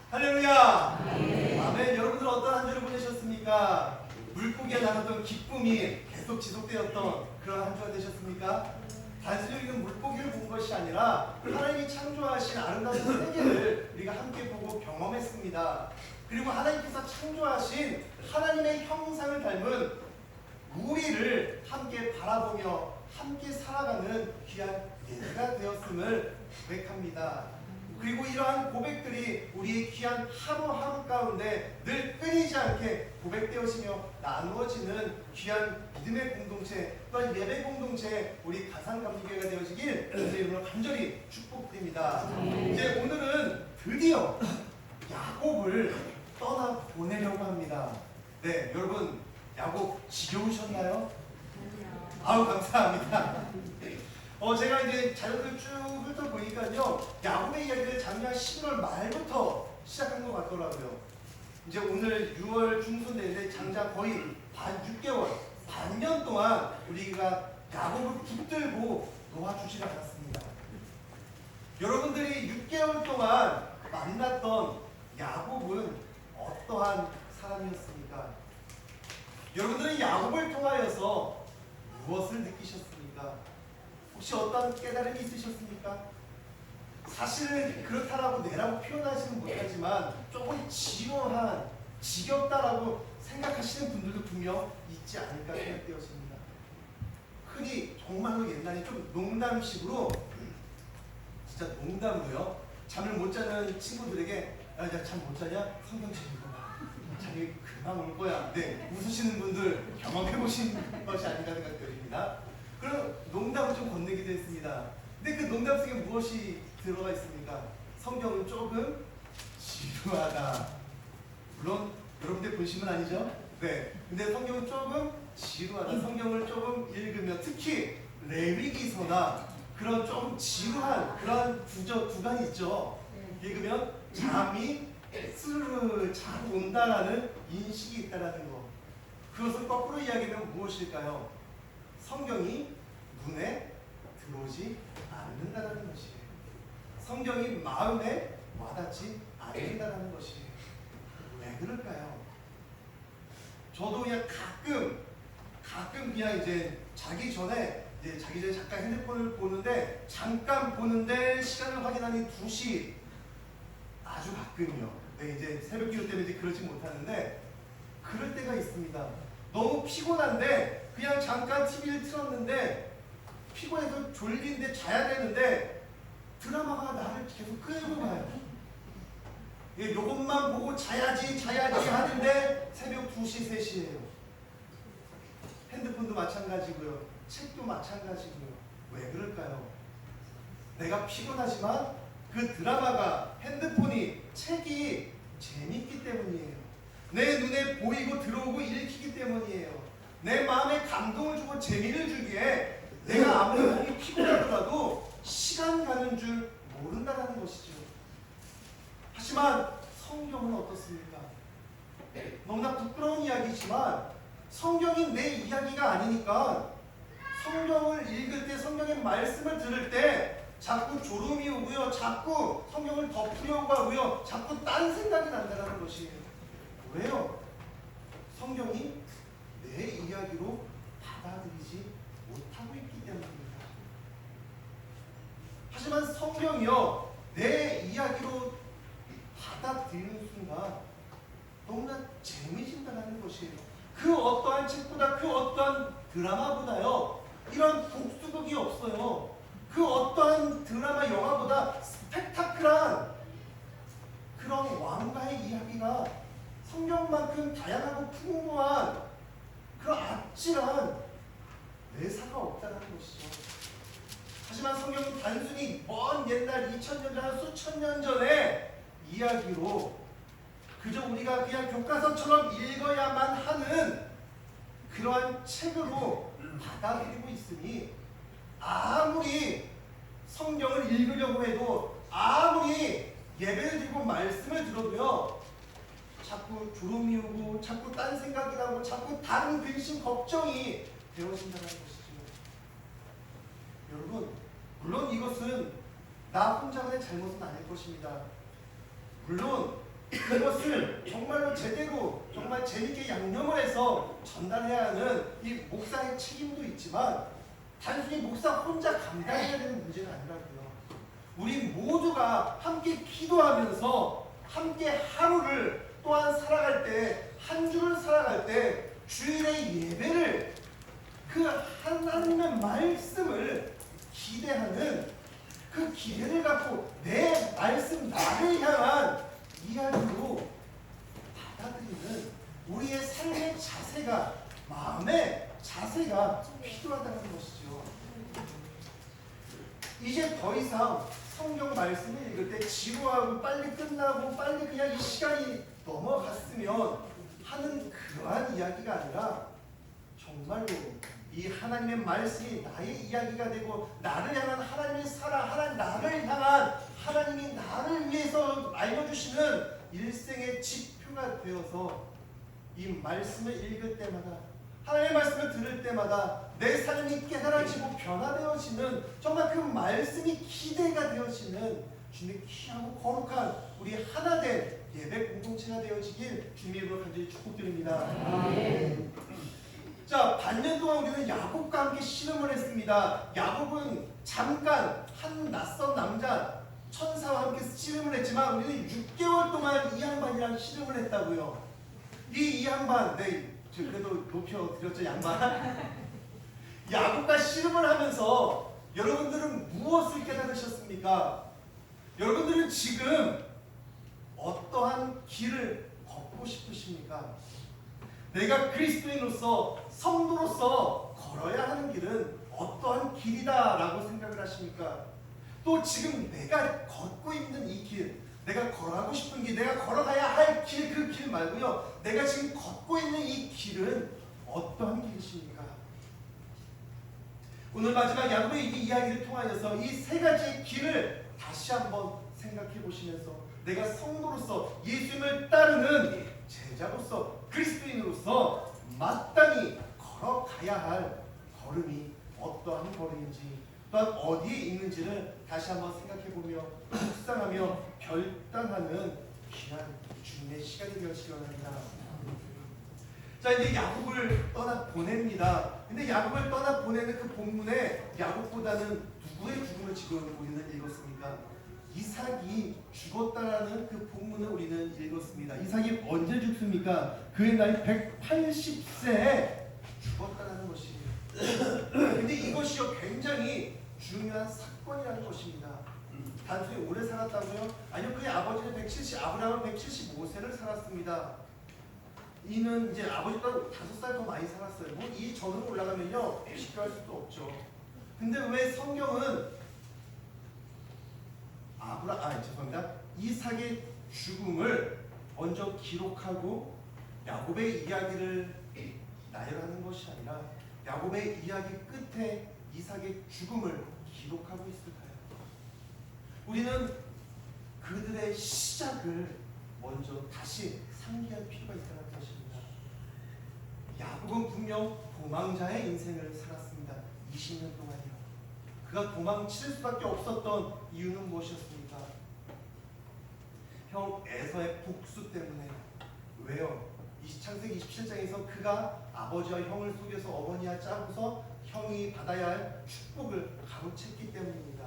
할렐루야. 아멘. 여러분들 어떤 한 주를 보내셨습니까? 물고기에 나눴던 기쁨이 계속 지속되었던 그런 한 주가 되셨습니까? 단순히 우리는 물고기를 본 것이 아니라 하나님이 창조하신 아름다운 세계를 우리가 함께 보고 경험했습니다. 그리고 하나님께서 창조하신 하나님의 형상을 닮은 우리를 함께 바라보며 함께 살아가는 귀한 예배가 되었음을 고백합니다. 그리고 이러한 고백들이 우리의 귀한 하루하루 가운데 늘 끊이지 않게 고백되어지며 나누어지는 귀한 믿음의 공동체 또한 예배 공동체 우리 가상감리교회가 되어지길 주의 이름으로 간절히 축복드립니다. 이제 오늘은 드디어 야곱을 떠나보내려고 합니다. 네, 여러분 야곱 지겨우셨나요? 아우 감사합니다. 제가 이제 자료를 쭉 훑어보니까요, 야곱의 이야기를 작년 11월 말부터 시작한 것 같더라고요. 이제 오늘 6월 중순 되는데 장장 거의 6개월, 반년 동안 우리가 야곱을 붙들고 놓아주지 않았습니다. 여러분들이 6개월 동안 만났던 야곱은 어떠한 사람이었습니까? 여러분들은 야곱을 통하여서 무엇을 느끼셨습니까? 혹시 어떤 깨달음이 있으셨습니까? 사실은 그렇다라고 내라고 표현하지는 못하지만 조금 지루한, 지겹다라고 생각하시는 분들도 분명 있지 않을까 생각되었습니다. 흔히 정말로 옛날에 좀 농담식으로, 진짜 농담으로요, 잠을 못 자는 친구들에게 야 잠 못 자냐? 성경 좀 읽어봐. 잠이 금방 올 거야. 네, 웃으시는 분들 경험해보신 것이 아닌가 생각됩니다. 그런 농담을 좀 건네기도 했습니다. 근데 그 농담 속에 무엇이 들어가 있습니까? 성경은 조금 지루하다. 물론 여러분들 본심은 아니죠? 네. 근데 성경은 조금 지루하다. 성경을 조금 읽으면 특히 레위기서나 그런 조금 지루한 그런 구간이 있죠. 읽으면 잠이 스르르 잘 온다라는 인식이 있다라는 거. 그것을 거꾸로 이야기하면 무엇일까요? 성경이 눈에 들어오지 않는다는 것이에요. 성경이 마음에 와닿지 않는다는 것이에요. 왜 그럴까요? 저도 그냥 가끔 그냥 이제 자기 전에 잠깐 핸드폰을 보는데 잠깐 보는데 시간을 확인하니 2시 아주 가끔이요. 네, 이제 새벽 기도 때문에 이제 그러지 못하는데 그럴 때가 있습니다. 너무 피곤한데 그냥 잠깐 TV를 틀었는데 피곤해서 졸린데 자야 되는데 드라마가 나를 계속 끌고 가요. 요것만 보고 자야지 하는데 새벽 2시, 3시예요. 핸드폰도 마찬가지고요. 책도 마찬가지고요. 왜 그럴까요? 내가 피곤하지만 그 드라마가, 핸드폰이, 책이 재밌기 때문이에요. 내 눈에 보이고 들어오고 읽히기 때문이에요. 내 마음에 감동을 주고 재미를 주기에 내가 아무리 몸이 피곤하더라도 시간 가는 줄 모른다는 것이죠. 하지만 성경은 어떻습니까? 너무나 부끄러운 이야기지만 성경이 내 이야기가 아니니까 성경을 읽을 때, 성경의 말씀을 들을 때 자꾸 졸음이 오고요, 자꾸 성경을 덮으려고 하고요, 자꾸 딴 생각이 난다는 것이에요. 왜요? 성경이 내 이야기로 받아들이지 못하고 있기 때문입니다. 하지만 성경이요, 내 이야기로 받아들이는 순간 너무나 재미진다는 것이에요. 그 어떠한 책보다, 그 어떠한 드라마보다요, 이런 복수극이 없어요. 그 어떠한 드라마, 영화보다 스펙타클한 그런 왕가의 이야기가 성경만큼 다양하고 풍부한 그런 아찔한 매사가 없다는 것이죠. 하지만 성경은 단순히 먼 옛날 2000년 전, 수천 년 전의 이야기로 그저 우리가 그냥 교과서처럼 읽어야만 하는 그러한 책으로 받아들이고 있으니 아무리 성경을 읽으려고 해도, 아무리 예배를 드리고 말씀을 들어도요, 자꾸 졸음이 오고 자꾸 딴 생각이 나고 자꾸 다른 근심 걱정이 되어진다는 것이죠. 여러분, 물론 이것은 나 혼자만의 잘못은 아닐 것입니다. 물론 이것을 정말로 제대로 정말 재밌게 양념을 해서 전달해야 하는 이 목사의 책임도 있지만 단순히 목사 혼자 감당해야 되는 문제는 아니라고요. 우리 모두가 함께 기도하면서 함께 하루를 또한 살아갈 때, 한 주를 살아갈 때 주일의 예배를 그 하나님의 말씀을 기대하는 그 기대를 갖고 내 말씀 나를 향한 이야기로 받아들이는 우리의 삶의 자세가, 마음의 자세가 필요하다는 것이죠. 이제 더 이상 성경 말씀을 읽을 때 지루하고 빨리 끝나고 빨리 그냥 이 시간이 넘어갔으면 하는 그러한 이야기가 아니라 정말로 이 하나님의 말씀이 나의 이야기가 되고 나를 향한 하나님의 사랑, 하나님 나를 향한 하나님이 나를 위해서 알려주시는 일생의 지표가 되어서 이 말씀을 읽을 때마다 하나님의 말씀을 들을 때마다 내 삶이 깨달아지고 변화되어지는 정말 그 말씀이 기대가 되어지는 주님의 귀하고 거룩한 우리 하나된 예배 공동체가 되어지길 주님의 이름으로 간절히 축복드립니다. 자, 반년 동안 우리는 야곱과 함께 씨름을 했습니다. 야곱은 잠깐 한 낯선 남자 천사와 함께 씨름을 했지만 우리는 6개월 동안 이 양반이랑 씨름을 했다고요. 이 양반, 네, 그래도 높여드렸죠, 양반. 야곱과 씨름을 하면서 여러분들은 무엇을 깨달으셨습니까? 여러분들은 지금 어떠한 길을 걷고 싶으십니까? 내가 그리스도인으로서 성도로서 걸어야 하는 길은 어떠한 길이다 라고 생각을 하십니까? 또 지금 내가 걷고 있는 이 길, 내가 걸어가고 싶은 길, 내가 걸어가야 할 길, 그 길 말고요, 내가 지금 걷고 있는 이 길은 어떠한 길이십니까? 오늘 마지막 야곱의 이 이야기를 통하여서 이 세 가지의 길을 다시 한번 생각해 보시면서 내가 성도로서 예수님을 따르는 제자로서 그리스도인으로서 마땅히 걸어가야 할 걸음이 어떠한 걸음인지 또한 어디에 있는지를 다시 한번 생각해보며 묵상하며 결단하는 귀한 주님의 시간이 되었으기 원합니다. 자, 이제 야곱을 떠나 보냅니다. 근데 야곱을 떠나 보내는 그 본문에 야곱보다는 누구의 죽음을 지금 우리는 읽었습니까? 이삭이 죽었다라는 그 본문을 우리는 읽었습니다. 이삭이 언제 죽습니까? 그의 나이 180세에 죽었다라는 것이에요. 근데 이것이요 굉장히 중요한 사건이라는 것입니다. 단순히 오래 살았다고요? 아니요, 그의 아버지는 아브라함은 175세를 살았습니다. 이는 이제 아버지보다 5살 더 많이 살았어요. 뭐 이 전으로 올라가면요 비교할 수도 없죠. 근데 왜 성경은 죄송합니다. 이삭의 죽음을 먼저 기록하고 야곱의 이야기를 나열하는 것이 아니라 야곱의 이야기 끝에 이삭의 죽음을 기록하고 있을까요? 우리는 그들의 시작을 먼저 다시 상기할 필요가 있다는 것입니다. 야곱은 분명 도망자의 인생을 살았습니다. 20년 동안이요. 그가 도망칠 수밖에 없었던 이유는 무엇이었습니까? 형 에서의 복수 때문에. 왜요? 창세기 27장에서 그가 아버지와 형을 속여서 어머니와 짜고서 형이 받아야 할 축복을 가로챘기 때문입니다.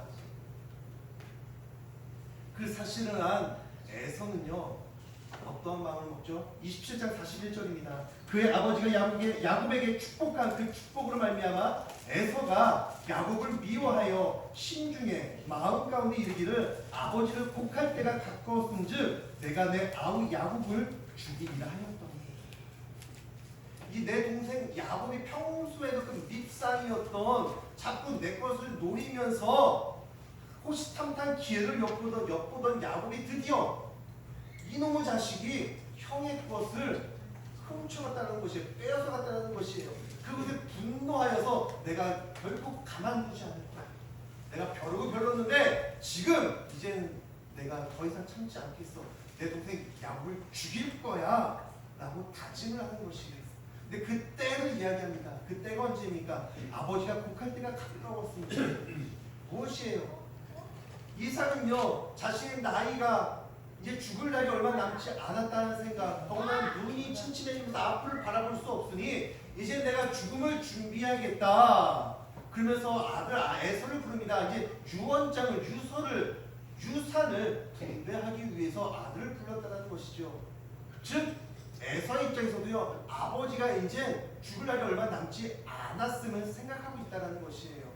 그 사실을 안 에서는요 어떠한 마음을 먹죠? 27장 41절입니다. 그의 아버지가 야곱에게 축복한 그 축복으로 말미암아 에서가 야곱을 미워하여 심중에 마음 가운데 이르기를 아버지를 곡할 때가 가까웠은즉 내가 내 아우 야곱을 죽이리라 하였더니. 이 내 동생 야곱이 평소에도 그 밉상이었던 자꾸 내 것을 노리면서 호시탐탐 기회를 엿보던 야곱이 드디어 이놈의 자식이 형의 것을 훔쳐갔다는 것이에요. 빼앗아갔다는 것이에요. 그것에 분노하여서 내가 결국 가만두지 않을 거야. 내가 벼르고 벼렀는데 지금 이제는 내가 더 이상 참지 않겠어. 내 동생 야곱을 죽일 거야 라고 다짐을 하는 것이에요. 근데 그 때를 이야기합니다. 그 때가 언제입니까? 아버지가 곡할 때가 가까웠습니다. 무엇이에요? 이삭은요 자신의 나이가 이제 죽을 날이 얼마 남지 않았다는 생각, 더구나 눈이 침침해지면서 앞을 바라볼 수 없으니 이제 내가 죽음을 준비하겠다. 그러면서 아들 에서를 부릅니다. 이제 유산을 분배하기 위해서 아들을 불렀다는 것이죠. 즉 에서 입장에서도요, 아버지가 이제 죽을 날이 얼마 남지 않았음을 생각하고 있다는 것이에요.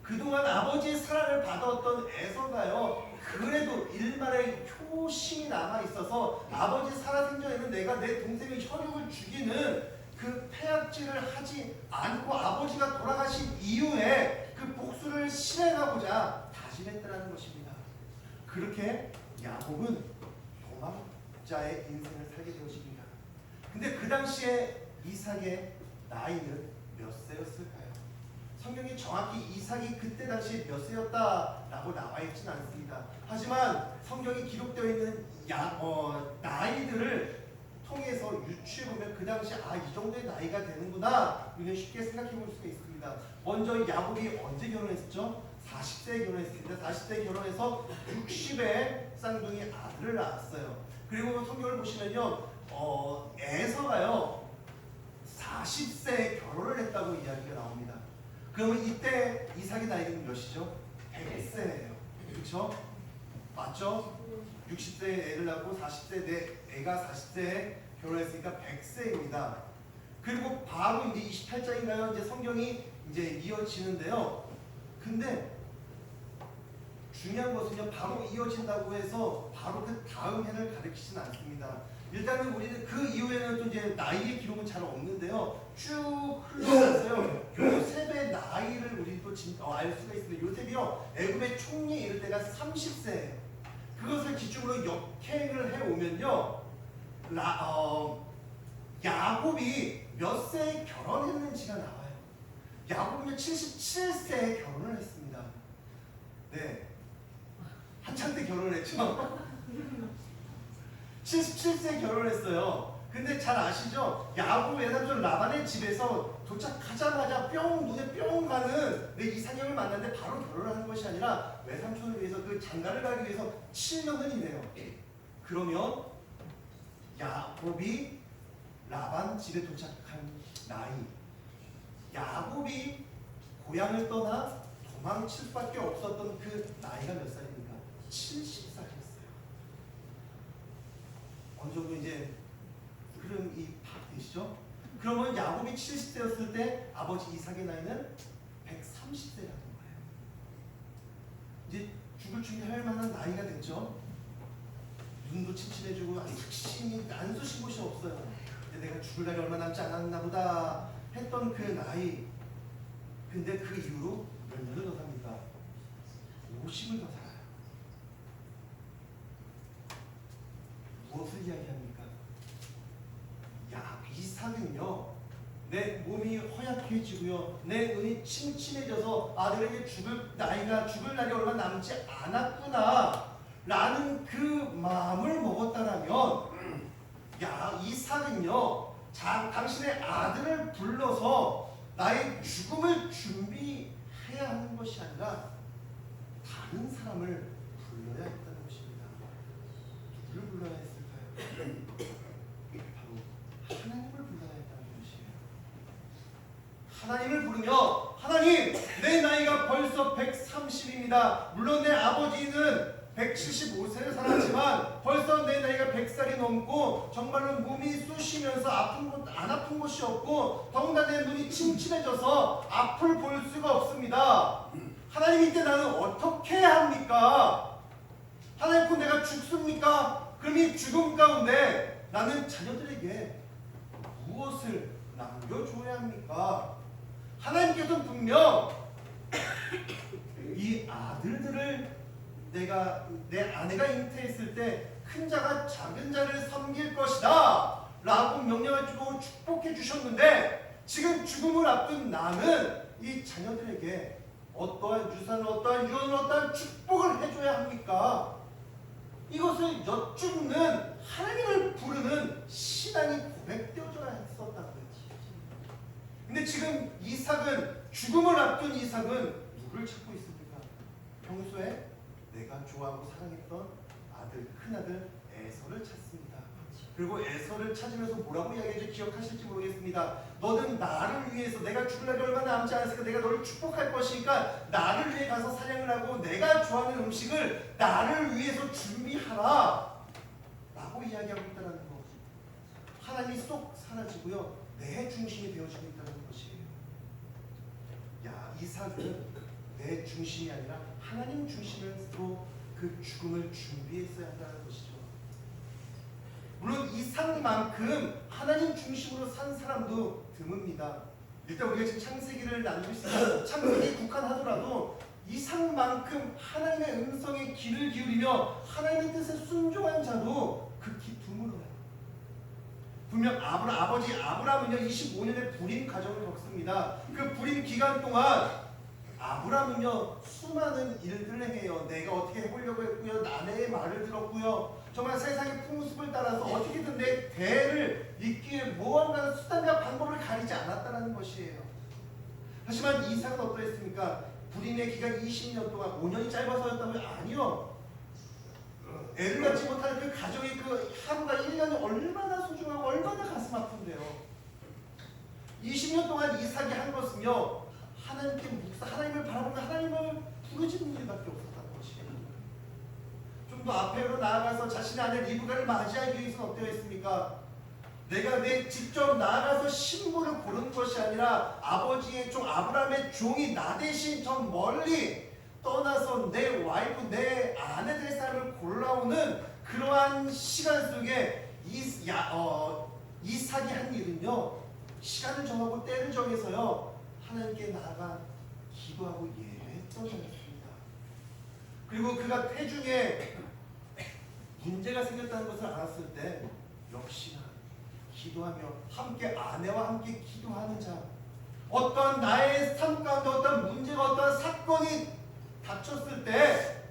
그동안 아버지의 사랑을 받았던 에서가요, 그래도 일말의 효심이 남아있어서 아버지 살아생전에는 내가 내 동생의 혈육을 죽이는 그 폐악질을 하지 않고 아버지가 돌아가신 이후에 그 복수를 실행하고자 다짐했다는 것입니다. 그렇게 야곱은 도망자의 인생을 살게 되었습니다. 근데 그 당시에 이삭의 나이는 몇 세였을까요? 성경이 정확히 이삭이 그때 당시에 몇 세였다라고 나와 있지는 않습니다. 하지만 성경이 기록되어 있는 나이들을 통해서 유추해보면 그 당시 이 정도의 나이가 되는구나, 이걸 쉽게 생각해 볼 수가 있습니다. 먼저 야곱이 언제 결혼했죠? 40세에 결혼했습니다. 40세에 결혼해서 60에 쌍둥이 아들을 낳았어요. 그리고 성경을 보시면요, 에서가요 40세에 결혼을 했다고 이야기가 나옵니다. 그러면 이때 이삭의 나이는 몇이죠? 100세예요. 그렇죠? 맞죠? 60세에 애를 낳고 40세 내 애가 40세에 결혼했으니까 100세입니다. 그리고 바로 이제 28장인가요? 이제 성경이 이제 이어지는데요. 근데 중요한 것은요, 바로 이어진다고 해서 바로 그 다음 해를 가리키지는 않습니다. 일단은 우리는 그 이후에는 또 이제 나이의 기록은 잘 없는데요. 쭉 흘러가서요, 요셉의 나이를 우리 또 알 수가 있습니다. 요셉이요, 애굽의 총리에 이를 때가 30세예요. 그것을 기준으로 역행을 해오면요, 야곱이 몇 세에 결혼했는지가 나와요. 야곱은 77세에 결혼을 했습니다. 네, 한창 때 결혼을 했죠. 77세에 결혼했어요. 근데 잘 아시죠? 야곱 외삼촌 라반의 집에서 도착하자마자 눈에 뿅 가는 내 이상형을 만났는데 바로 결혼하는 것이 아니라 외삼촌을 위해서 그 장가를 가기 위해서 7년을 이내요. 그러면 야곱이 라반 집에 도착한 나이, 야곱이 고향을 떠나 도망칠 수밖에 없었던 그 나이가 몇 살입니까? 70살이었어요. 어느 정도 이제 흐름이 파악되시죠? 그러면 야곱이 70세였을 때 아버지 이삭의 나이는 130세라는 거예요. 이제 죽을 준비할 만한 나이가 됐죠. 눈도 침침해지고 확신이 안 쑤신 곳이 없어요. 근데 내가 죽을 날이 얼마 남지 않았나 보다 했던 그 나이. 근데 그 이후로 몇 년을 더 삽니까? 50을 더 살아요. 무엇을 이야기합니까? 이삭은요, 내 몸이 허약해지고요, 내 눈이 침침해져서 내가 죽을 날이 얼마 남지 않았구나 라는 그 마음을 먹었다라면, 이삭은요, 당신의 아들을 불러서 나의 죽음을 준비해야 하는 것이 아니라 다른 사람을 불러야 했다는 것입니다. 누구를 불러야 했을까요? 바로 하나님을 불러야 했다는 것이에요. 하나님을 부르며, 하나님, 내 나이가 벌써 130입니다. 물론 내 아버지는 175세를 살았지만 벌써 내 나이가 100살이 넘고 정말로 몸이 쑤시면서 안 아픈 곳이 없고 더군다나 내 눈이 침침해져서 앞을 볼 수가 없습니다. 하나님, 이때 나는 어떻게 해야 합니까? 하나님, 내가 죽습니까? 그럼 이 죽음 가운데 나는 자녀들에게 무엇을 남겨줘야 합니까? 하나님께서는 분명 이 아들들을 내가 내 아내가 잉태했을 때 큰 자가 작은 자를 섬길 것이다 라고 명령을 주고 축복해 주셨는데, 지금 죽음을 앞둔 나는 이 자녀들에게 어떠한 유산을, 어떠한 유언을, 어떠한 축복을 해줘야 합니까? 이것을 여쭙는 하나님을 부르는 신앙이 고백되어져야 했었다는 거지. 근데 지금 이삭은, 죽음을 앞둔 이삭은 누구를 찾고 있습니까? 평소에 내가 좋아하고 사랑했던 아들, 큰아들 에서를 찾습니다. 그리고 에서를 찾으면서 뭐라고 이야기하지 기억하실지 모르겠습니다. 너는 나를 위해서, 내가 죽을 날이 얼마 남지 않았으니까 내가 너를 축복할 것이니까 나를 위해 가서 사냥을 하고 내가 좋아하는 음식을 나를 위해서 준비하라 라고 이야기하고 있다는 것. 하나님이 쏙 사라지고요, 내 중심이 되어지고 있다는 것이에요. 야, 이삭은 내 중심이 아니라 하나님 중심으로 그 죽음을 준비했어야 한다는 것이죠. 물론 이삭만큼 하나님 중심으로 산 사람도 드뭅니다. 일단 우리가 지금 창세기를 나누고 있으니까 창세기에 국한하더라도 이삭만큼 하나님의 음성에 귀를 기울이며 하나님의 뜻에 순종한 자도 극히 드물어요. 분명 아버지 아브라함은요 25년의 불임 가정을 겪습니다. 그 불임 기간 동안 아브라함은요 수많은 일들을 해요. 내가 어떻게 해보려고 했고요, 아내의 말을 들었고요, 정말 세상의 풍습을 따라서 어떻게든 내 대를 잇기 위해 무언가 수단과 방법을 가리지 않았다는 것이에요. 하지만 이삭은 어떠했습니까? 불임의 기간 20년 동안, 5년이 짧아서였다고요? 아니요. 애를 갖지 못하는 그 가정의 그 하루가 1년이 얼마나 소중하고 얼마나 가슴 아픈데요. 20년 동안 이삭이 한 것은요, 하나님께 묵사, 하나님을 바라보며 하나님을 부르짖는 일밖에 없었다는 것이에요. 좀 더 앞으로 나아가서 자신의 아내 리브가를 맞이하기 위해서는 어떠 했습니까? 내가 직접 나아가서 신부를 고르는 것이 아니라 아버지의 종 아브라함의 종이 나 대신 저 멀리 떠나서 내 와이프, 내 아내 될 사람을 골라오는 그러한 시간 속에 이삭이 한 일은요, 시간을 정하고 때를 정해서요 하나님께 나아가 기도하고 예배했던 것입니다. 그리고 그가 태중에 문제가 생겼다는 것을 알았을 때 역시나 기도하며 함께 아내와 함께 기도하는 자, 어떤 나의 삶 가운데 어떤 문제가, 어떤 사건이 닥쳤을 때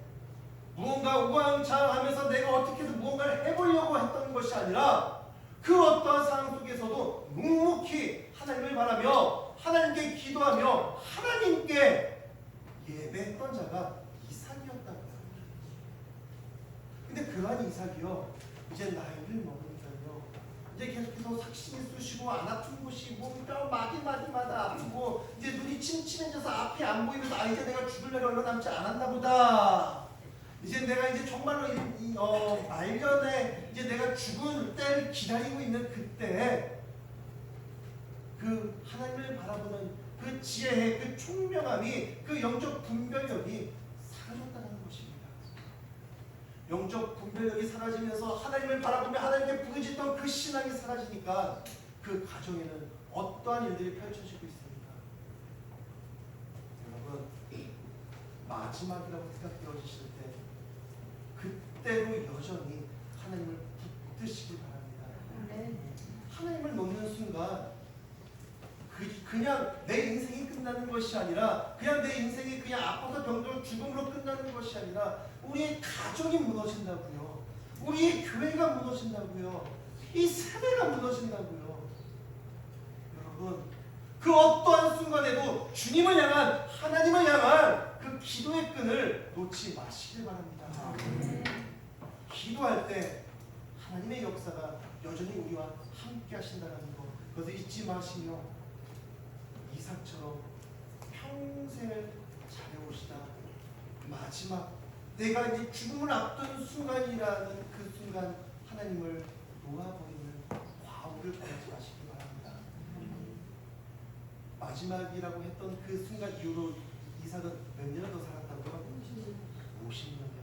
무언가 우왕좌왕하면서 내가 어떻게든 무언가를 해보려고 했던 것이 아니라 그 어떠한 상황 속에서도 묵묵히 하나님을 바라며 하나님께 기도하며 하나님께 예배했던 자가 이삭이었다고요. 근데 그러한 이삭이요 이제 나이를 먹으니까요 이제 계속해서 삭신이 쑤시고 안 아픈 곳이 몸뼈 마디마다 아프고 이제 눈이 침침해져서 앞이 안 보이면서 아 이제 내가 죽을 날이 얼마 남지 않았나 보다. 이제 내가 이제 정말로 말년에 이제 내가 죽을 때를 기다리고 있는 그때 그 하나님을 바라보는 그 지혜의 그 총명함이, 그 영적 분별력이 사라졌다는 것입니다. 영적 분별력이 사라지면서 하나님을 바라보며 하나님께 부르짖던 그 신앙이 사라지니까 그 가정에는 어떠한 일들이 펼쳐지고 있습니까? 여러분, 마지막이라고 생각되어지실 때 그때도 여전히 하나님을 붙드시길 바랍니다. 하나님을 놓는 순간 그냥 내 인생이 끝나는 것이 아니라, 그냥 내 인생이 그냥 아파서 병들어 죽음으로 끝나는 것이 아니라 우리의 가정이 무너진다고요. 우리의 교회가 무너진다고요. 이 세대가 무너진다고요. 여러분, 그 어떠한 순간에도 주님을 향한, 하나님을 향한 그 기도의 끈을 놓지 마시길 바랍니다. 기도할 때 하나님의 역사가 여전히 우리와 함께 하신다는 것, 그것을 잊지 마시며 이삭처럼 평생을 잘해오시다 마지막 내가 이제 죽음을 앞둔 순간이라는 그 순간 하나님을 놓아버리는 과오를 범하지 마시기 바랍니다. 마지막이라고 했던 그 순간 이후로 이삭은 몇 년을 더 살았다고요? 50년이요.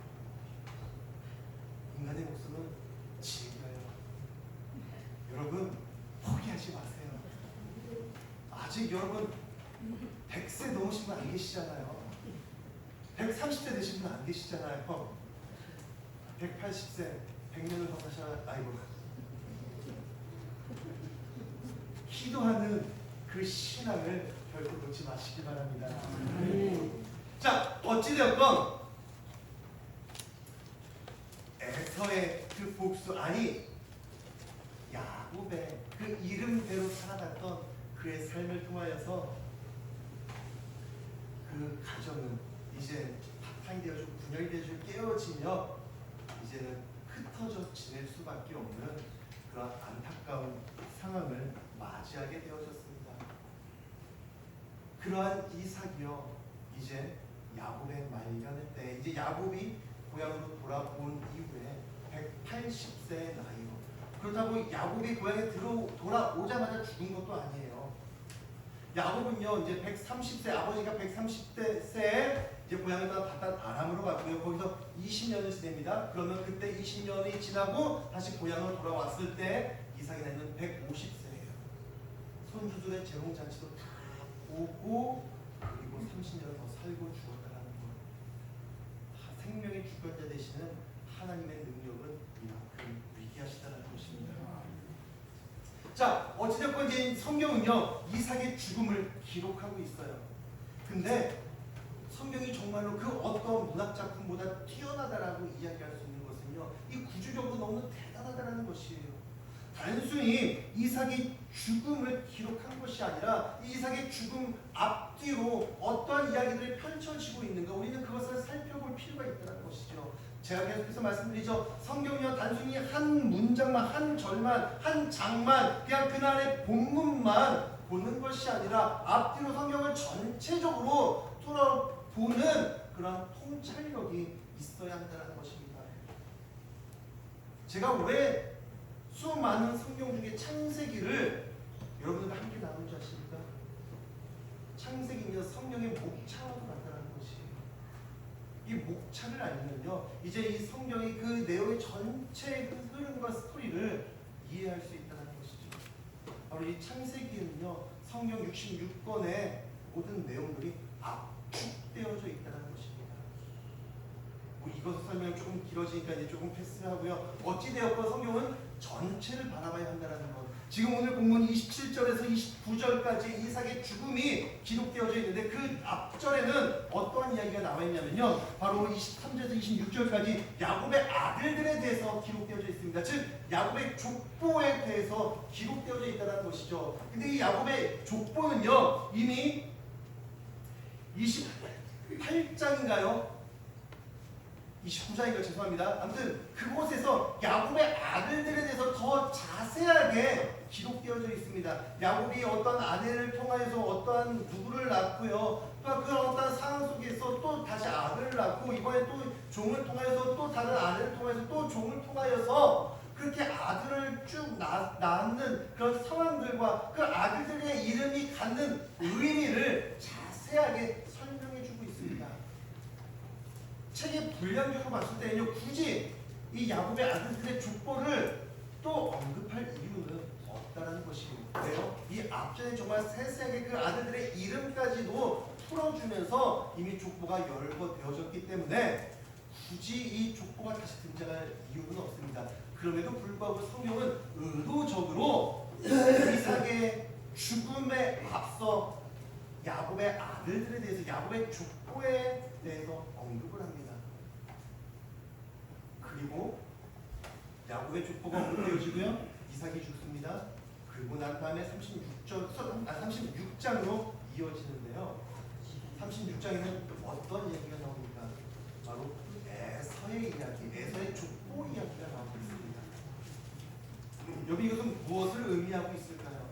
인간의 목숨은 질겨요. 여러분, 포기하지 마세요. 아직 여러분 100세 넘으신 분 안 계시잖아요. 130세 되신 분 안 계시잖아요. 180세, 100년을 더 사셔야, 아이고. 기도하는 그 신앙을 결코 놓지 마시기 바랍니다. 자, 어찌되었건 에서의 그 복수, 아니 야곱의 그 이름대로 살아갔던 그의 삶을 통하여서 그 가정은 이제 파탄이 되어지고 분열이 되어지고 깨어지며 이제는 흩어져 지낼 수밖에 없는 그런 안타까운 상황을 맞이하게 되어졌습니다. 그러한 이삭이요, 이제 야곱의 말년의 때, 이제 야곱이 고향으로 돌아온 이후에 180세의 나이로, 그렇다고 야곱이 고향에 돌아오자마자 죽은 것도 아니에요. 야곱은요, 이제 130세, 아버지가 130세에 이제 고향을 바깥 아람으로 갔고요. 거기서 20년을 지냅니다. 그러면 그때 20년이 지나고 다시 고향으로 돌아왔을 때 이삭이 나이는 150세예요. 손주들의 재롱잔치도 다 오고, 그리고 30년을 더 살고 죽었다라는 것. 생명의 주권자 되시는 하나님의 능력은 이만큼 위기하시다는 것입니다. 자, 어찌됐건 이제 성경은요, 이삭의 죽음을 기록하고 있어요. 근데 성경이 정말로 그 어떤 문학작품보다 뛰어나다라고 이야기할 수 있는 것은요, 이 구조적으로 너무 대단하다라는 것이에요. 단순히 이삭의 죽음을 기록한 것이 아니라 이삭의 죽음 앞뒤로 어떠한 이야기들이 펼쳐지고 있는가, 우리는 그것을 살펴볼 필요가 있다는 것이죠. 제가 계속해서 말씀드리죠. 성경이요, 단순히 한 문장만, 한 절만, 한 장만, 그냥 그날의 본문만 보는 것이 아니라 앞뒤로 성경을 전체적으로 보는 그런 통찰력이 있어야 한다는 것입니다. 제가 왜 수많은 성경 중에 창세기를 여러분들과 함께 나눈 줄 아십니까? 창세기는 성경의 목차와도 같다는 것이에요. 이 목차를 알면요, 이제 이 성경의 그 내용의 전체 흐름과 스토리를 이해할 수 있다는 것이죠. 바로 이 창세기는요, 성경 66권의 모든 내용들이 압축되어져 있다는 것입니다. 뭐 이것을 설명 조금 길어지니까 이제 조금 패스하고요. 어찌되었건 성경은 전체를 바라봐야 한다는 것. 지금 오늘 본문 27절에서 29절까지 이삭의 죽음이 기록되어져 있는데 그 앞절에는 어떠한 이야기가 나와 있냐면요, 바로 23절에서 26절까지 야곱의 아들들에 대해서 기록되어져 있습니다. 즉 야곱의 족보에 대해서 기록되어져 있다는 것이죠. 근데 이 야곱의 족보는요, 이미 28장인가요? 29장인가 죄송합니다. 아무튼 그곳에서 야곱의 아들들에 대해서 더 자세하게 기록되어져 있습니다. 야곱이 어떤 아내를 통하여서 어떠한 누구를 낳고요, 또 그 어떤 상황 속에서 또 다시 아들을 낳고, 이번에 또 종을 통하여서 또 다른 아내를 통해서 또 종을 통하여서 그렇게 아들을 쭉 낳는 그런 상황들과 그 아들들의 이름이 갖는 의미를 자세하게 설명해주고 있습니다. 책의 분량적으로 봤을 때는요, 굳이 이 야곱의 아들들의 족보를 또 언급할 이유는 없다는 것이에요. 왜요? 이 앞전에 정말 세세하게 그 아들들의 이름까지도 풀어주면서 이미 족보가 열거되어졌기 때문에 굳이 이 족보가 다시 등장할 이유는 없습니다. 그럼에도 불구하고 성경은 의도적으로 이삭의 죽음에 앞서 야곱의 아들들에 대해서, 야곱의 족보에 대해서 언급을 합니다. 그리고 야곱의 족보가 언급되어지고요, 이삭이 죽습니다. 그리고 난 다음에 36장으로 이어지는데요, 36장에는 어떤 얘기가 나옵니까? 바로 에서의 이야기, 에서의 족보 이야기가 나오고 있습니다. 여기 이것은 무엇을 의미하고 있을까요?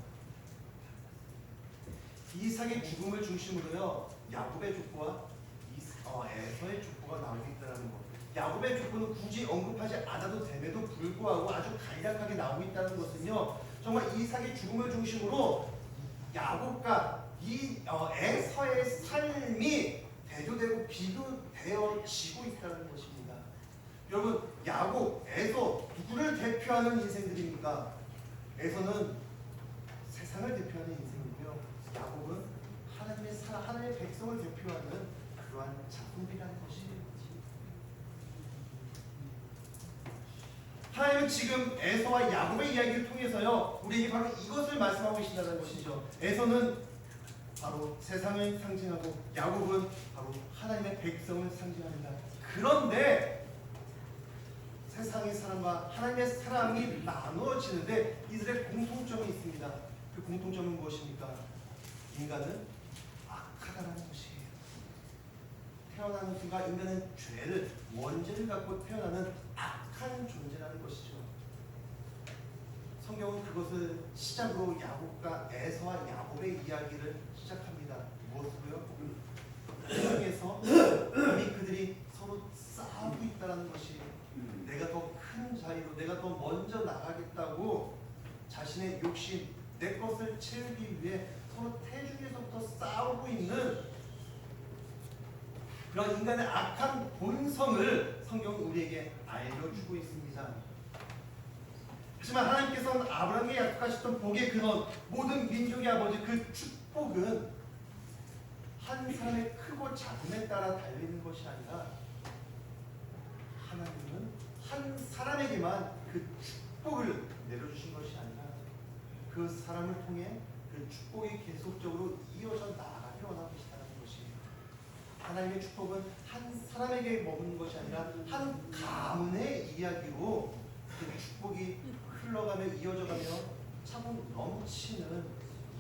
이삭의 죽음을 중심으로요, 야곱의 족보와 에서의 족보가 나오고 있다는 것. 야곱의 족보는 굳이 언급하지 않아도 됨에도 불구하고 아주 간략하게 나오고 있다는 것은요, 정말 이삭의 죽음을 중심으로 야곱과 이 에서의 삶이 대조되고 비교되어지고 있다는 것입니다. 여러분, 야곱, 에서 누구를 대표하는 인생들입니까? 에서는 세상을 대표하는 인생이고요, 야곱은 하나님의 백성을 대표하는 그러한 작품이라는 것이에요. 하나님은 지금 에서와 야곱의 이야기를 통해서요, 우리에게 바로 이것을 말씀하고 계신다는 것이죠. 에서는 바로 세상을 상징하고 야곱은 바로 하나님의 백성을 상징합니다. 그런데 세상의 사람과 하나님의 사랑이 나누어지는데 이들의 공통점이 있습니다. 그 공통점은 무엇입니까? 인간은 악하다는 것이에요. 태어나는 순간 인간은 죄를, 원죄를 갖고 태어나는 악한 존재라는 것이죠. 성경은 그것을 시작으로 야곱과 에서와 야곱의 이야기를 시작합니다. 무엇으로요? 세상에서 이미 그들이 서로 싸우고 있다는 것이, 내가 더 큰 자리로, 내가 더 먼저 나가겠다고 자신의 욕심, 내 것을 채우기 위해 서로 태중에서부터 싸우고 있는 그런 인간의 악한 본성을 성경은 우리에게 알려주고 있습니다. 하지만 하나님께서는 아브라함에게 약속하셨던 복의 근원, 모든 민족의 아버지, 그 축복은 한 사람의 크고 작음에 따라 달리는 것이 아니라 하나님은 한 사람에게만 그 축복을 내려주신 것이 아니라 그 사람을 통해 그 축복이 계속적으로 이어져 나가길 원하고 계시다는 것이에요. 하나님의 축복은 한 사람에게 머무는 것이 아니라 한 가문의 이야기로 그 축복이 흘러가며 이어져가며 차고 넘치는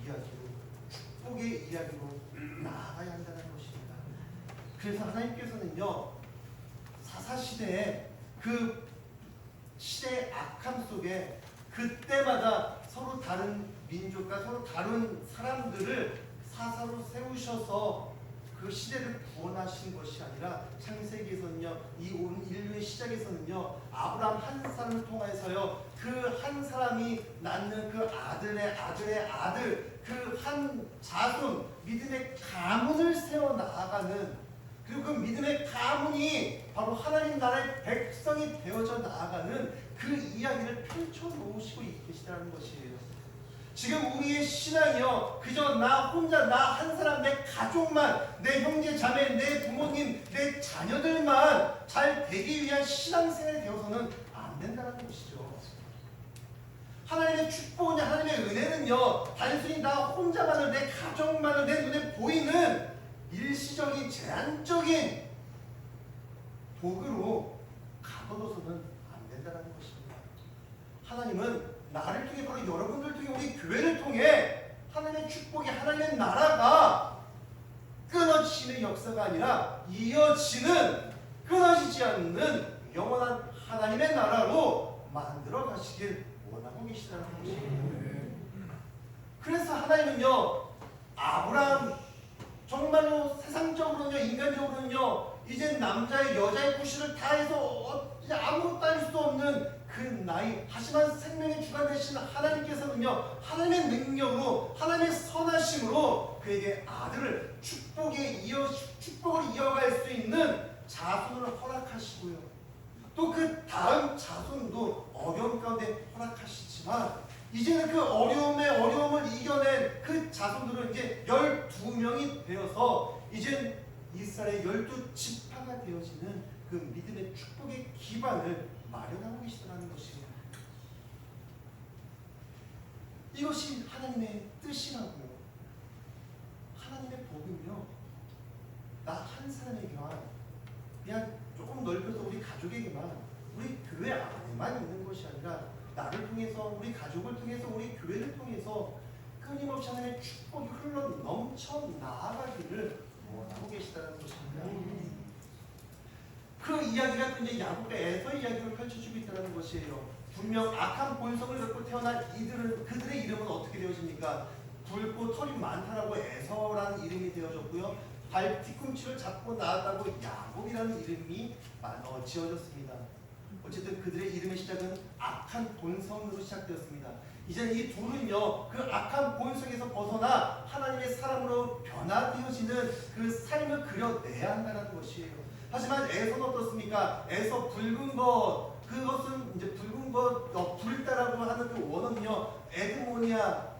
이야기로, 축복의 이야기로 나아가야 한다는 것입니다. 그래서 하나님께서는요, 사사시대에 그 시대의 악함 속에 그때마다 서로 다른 민족과 서로 다른 사람들을 사사로 세우셔서 그 시대를 구원하신 것이 아니라 창세기에서는요, 이 온 인류의 시작에서는요, 아브라함 한 사람을 통해서요, 그 한 사람이 낳는 그 아들의 아들의 아들, 그 한 자손, 믿음의 가문을 세워 나아가는, 그리고 그 믿음의 가문이 바로 하나님 나라의 백성이 되어져 나아가는 그 이야기를 펼쳐 놓으시고 계시다는 것이에요. 지금 우리의 신앙이요, 그저 나 혼자, 나 한 사람, 내 가족만, 내 형제 자매, 내 부모님, 내 자녀들만 잘 되기 위한 신앙생활이 되어서는 안 된다는 것이죠. 하나님의 축복은, 하나님의 은혜는요, 단순히 나 혼자만을, 내 가족만을, 내 눈에 보이는 일시적인 제한적인 복으로 가둬둬서는 안 된다는 것입니다. 하나님은 나를 통해, 바로 여러분들 통해, 우리 교회를 통해 하나님의 축복이, 하나님의 나라가 끊어지는 역사가 아니라 이어지는, 끊어지지 않는 영원한 하나님의 나라로 만들어 가시길 원하고 계시다는 것입니다. 그래서 하나님은요, 아브라함, 정말로 세상적으로는요, 인간적으로는요, 이제 남자의 여자의 구실을 다해서 이제 아무것도 할 수 없는 그 나이, 하지만 생명의 주가 되신 하나님께서는요, 하나님의 능력으로, 하나님의 선하심으로 그에게 아들을, 축복을 이어갈 수 있는 자손을 허락하시고요, 또 그 다음 자손도 어려움 가운데 허락하시지만, 이제는 그 어려움을 이겨낸 그 자손들은 이제 12명이 되어서 이제 이스라엘의 12지파가 되어지는 그 믿음의 축복의 기반을 마련하고 계시다는 것입니다. 이것이 하나님의 뜻이라고요. 하나님의 복은요, 나 한 사람에게만, 그냥 조금 넓혀서 우리 가족에게만, 우리 교회 안에만 있는 것이 아니라 나를 통해서, 우리 가족을 통해서, 우리 교회를 통해서 끊임없이 하나님의 축복이 흘러 넘쳐 나아가기를 원하고 계시다는 것입니다. 그 이야기가 이제 야곱의 에서 이야기를 펼쳐주고 있다는 것이에요. 분명 악한 본성을 갖고 태어난 그들의 이름은 어떻게 되어집니까? 굵고 털이 많다라고 에서라는 이름이 되어졌고요, 발 뒤꿈치를 잡고 나왔다고 야곱이라는 이름이 지어졌습니다. 어쨌든 그들의 이름의 시작은 악한 본성으로 시작되었습니다. 이제 이 둘은요, 그 악한 본성에서 벗어나 하나님의 사람으로 변화되어지는 그 삶을 그려내야 한다는 것이에요. 하지만 에서는 어떻습니까? 에서 붉은 것, 그것은 이제 붉은 것, 붉다라고 하는 그 원어는요, 에드모니아,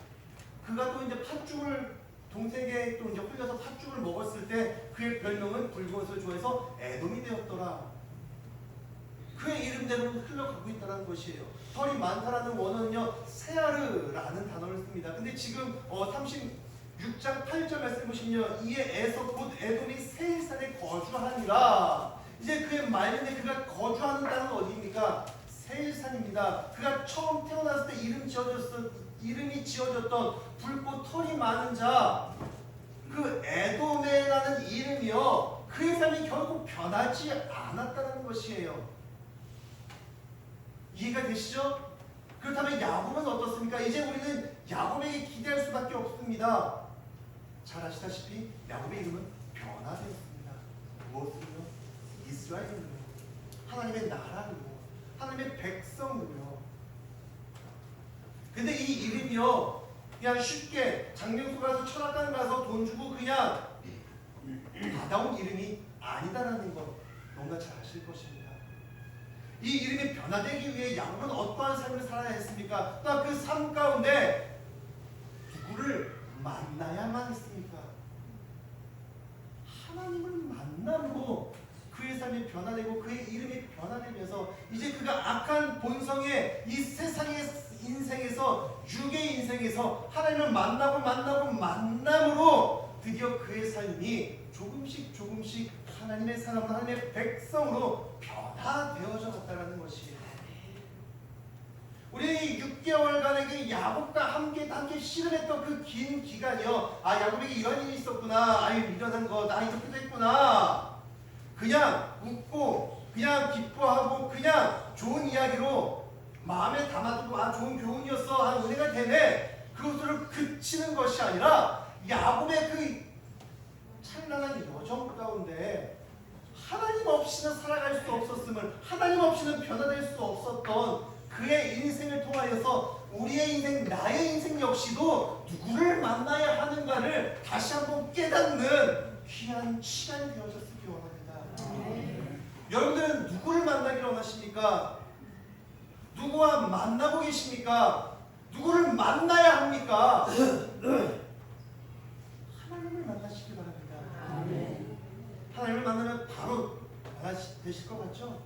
그가 또 이제 팥죽을, 동생에게 또 이제 흘려서 팥죽을 먹었을 때 그의 별명은 붉은 것을 좋아해서 에돔이 되었더라. 그의 이름대로 흘러가고 있다는 것이에요. 털이 많다라는 원어는요, 세아르라는 단어를 씁니다. 근데 지금 36장 8절 말씀 보시면요, 이에 에서 곧 에돔이 세일산에 거주하니라. 이제 그의 말년에 그가 거주하는 땅은 어디입니까? 세일산입니다. 그가 처음 태어났을 때 이름이 지어졌던 붉고 털이 많은 자, 그 에돔이라는 이름이요, 그의 삶이 결코 변하지 않았다는 것이에요. 이해가 되시죠? 그렇다면 야곱은 어떻습니까? 이제 우리는 야곱에게 기대할 수밖에 없습니다. 잘 아시다시피 야곱의 이름은 변화되었습니다. 무엇으로요? 이스라엘으로, 하나님의 나라로, 하나님의 백성으로요. 근데 이 이름이요, 그냥 쉽게 장명소 가서 철학관 가서 돈 주고 그냥 받아온 이름이 아니다라는 것 너무나 잘 아실 것입니다. 이 이름이 변화되기 위해 야곱은 어떠한 삶을 살아야 했습니까? 또한 그 삶 가운데 누구를 만나야만 했습니까? 하나님을 만남으로 그의 삶이 변화되고 그의 이름이 변화되면서 이제 그가 악한 본성의 이 세상의 인생에서, 육의 인생에서 하나님을 만남으로 드디어 그의 삶이 조금씩 하나님의 사람으로, 하나님의 백성으로 변화되어져 갔다는 것이에요. 우리 6개월간의 야곱과 함께 씨름했던 그 긴 기간이요, 아, 야곱에게 이런 일이 있었구나, 아유 미련한 거, 나 이렇게 됐구나, 그냥 웃고 그냥 기뻐하고 그냥 좋은 이야기로 마음에 담아두고, 아, 좋은 교훈이었어, 아, 은혜가 되네, 그것으로 그치는 것이 아니라 야곱의 그 찬란한 여정 가운데 하나님 없이는 살아갈 수 없었음을, 하나님 없이는 변화될 수 없었던 그의 인생을 통하여서 우리의 인생, 나의 인생 역시도 누구를 만나야 하는가를 다시 한번 깨닫는 귀한 시간이 되어졌으기 원합니다. 여러분들은 누구를 만나기를 원하십니까? 누구와 만나고 계십니까? 누구를 만나야 합니까? 하나님을 만나시기 바랍니다. 하나님을 만나면 바로 되실 것 같죠?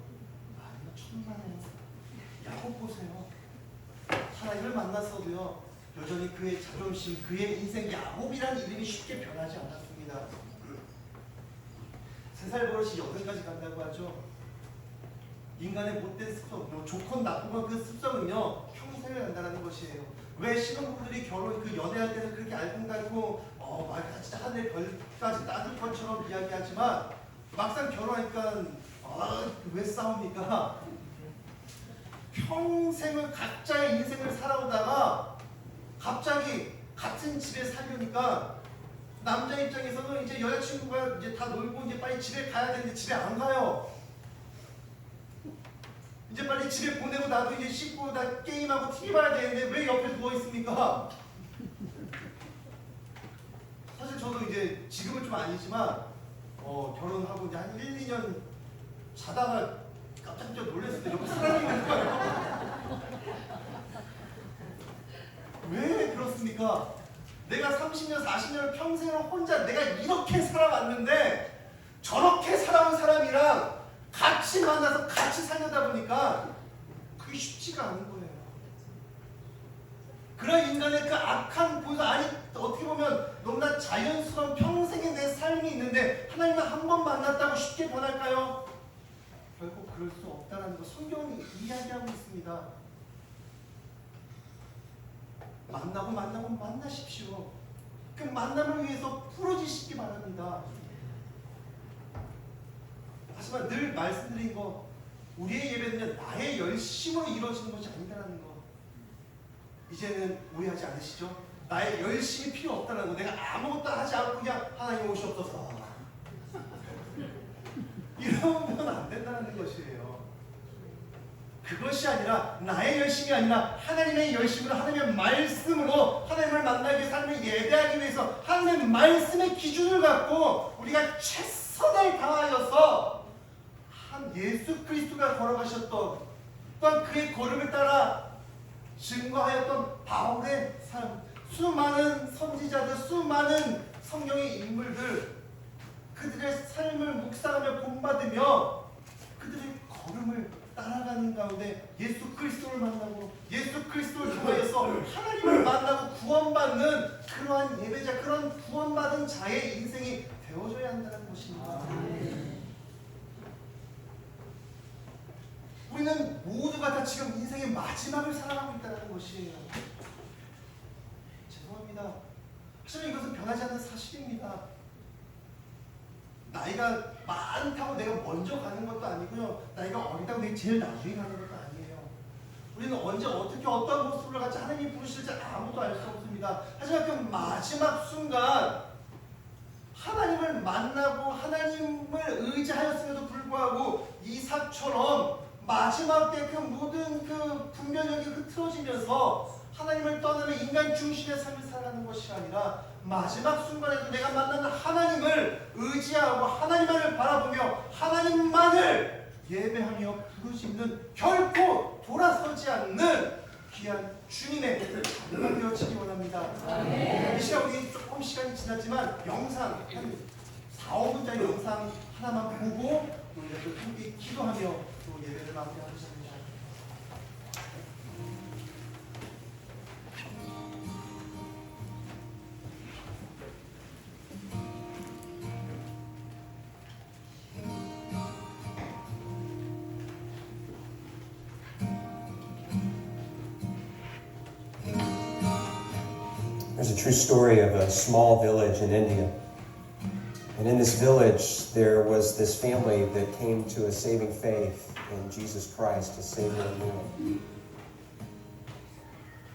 아니요, 천만에요. 야곱 보세요. 하나님을 만났어도요, 여전히 그의 자존심, 그의 인생, 야곱이라는 이름이 쉽게 변하지 않았습니다. 3살 버릇이 8가지 간다고 하죠. 인간의 못된 습성, 좋건 나쁘건 그 습성은요, 평생을 간다는 것이에요. 왜 신혼부부들이 그 연애할 때는 그렇게 알콩달콩 말까지 하늘 별까지 따질 것처럼 이야기하지만 막상 결혼하니까 왜 싸웁니까? 평생을 각자의 인생을 살아오다가 갑자기 같은 집에 살려니까 남자 입장에서는 이제 여자친구가 이제 다 놀고 이제 빨리 집에 가야 되는데 집에 안 가요. 이제 빨리 집에 보내고 나도 이제 씻고 다 게임하고 TV 봐야 되는데 왜 옆에 누워 있습니까? 사실 저도 이제 지금은 좀 아니지만 결혼하고 이제 한 1, 2년 자다가 깜짝 놀랐을 때 옆에 사람이 있는 거예요. 왜 그렇습니까? 내가 30년, 40년을 평생을 혼자 내가 이렇게 살아왔는데 저렇게 살아온 사람이랑 같이 만나서 같이 살려다 보니까 그게 쉽지가 않은 거예요. 그런 인간의 그 악한 본성, 아니 어떻게 보면 너무나 자연스러운 평생의 내 삶이 있는데 하나님을 한 번 만났다고 쉽게 변할까요? 결국 그럴 수 없다는 거 성경이 이야기하고 있습니다. 만나고 만나십시오. 그 만남을 위해서 풀어지시기 바랍니다. 하지만 늘 말씀드린 거, 우리의 예배는 나의 열심으로 이루어지는 것이 아니다라는 거 이제는 오해하지 않으시죠? 나의 열심이 필요 없다는 거, 내가 아무것도 하지 않고 그냥 하나님 오시옵소서 이러면 안 된다는 것이에요. 그것이 아니라 나의 열심이 아니라 하나님의 열심으로, 하나님의 말씀으로 하나님을 만나기 위해 삶을 예배하기 위해서 하나님의 말씀의 기준을 갖고 우리가 최선을 다하여서 한 예수 그리스도가 걸어가셨던, 또한 그의 걸음을 따라 증거하였던 바울의 삶, 수많은 선지자들, 수많은 성경의 인물들, 그들의 삶을 묵상하며 본받으며 그들의 걸음을 따라가는 가운데 예수 그리스도를 만나고 예수 그리스도를 통하여서 하나님을 만나고 구원받는 그러한 예배자, 그런 구원받은 자의 인생이 되어져야 한다는 것입니다. 우리는 모두가 다 지금 인생의 마지막을 살아가고 있다는 것이에요. 죄송합니다. 하지만 이것은 변하지 않는 사실입니다. 나이가 많다고 내가 먼저 가는 것도 아니고요, 나이가 어리다고 내가 제일 나중에 가는 것도 아니에요. 우리는 언제 어떻게 어떤 모습을 같이 하나님이 부르실지 아무도 알 수 없습니다. 하지만 그 마지막 순간 하나님을 만나고 하나님을 의지하였음에도 불구하고 이삭처럼 마지막 때 그 모든 그 분별력이 흐트러지면서 하나님을 떠나는 인간 중심의 삶을 살아가는 것이 아니라 마지막 순간에도 내가 만나는 하나님을 의지하고 하나님만을 바라보며 하나님만을 예배하며 부르짖는 결코 돌아서지 않는 귀한 주님의 자녀가 되어지기 원합니다. 이 시간 우리 조금 시간이 지났지만 영상 한 4, 5분짜리 영상 하나만 보고 또 이렇게 함께 기도하며 또 예배를 마무리하겠습니다. There's a true story of a small village in India. And in this village, there was this family that came to a saving faith in Jesus Christ as Savior and Lord.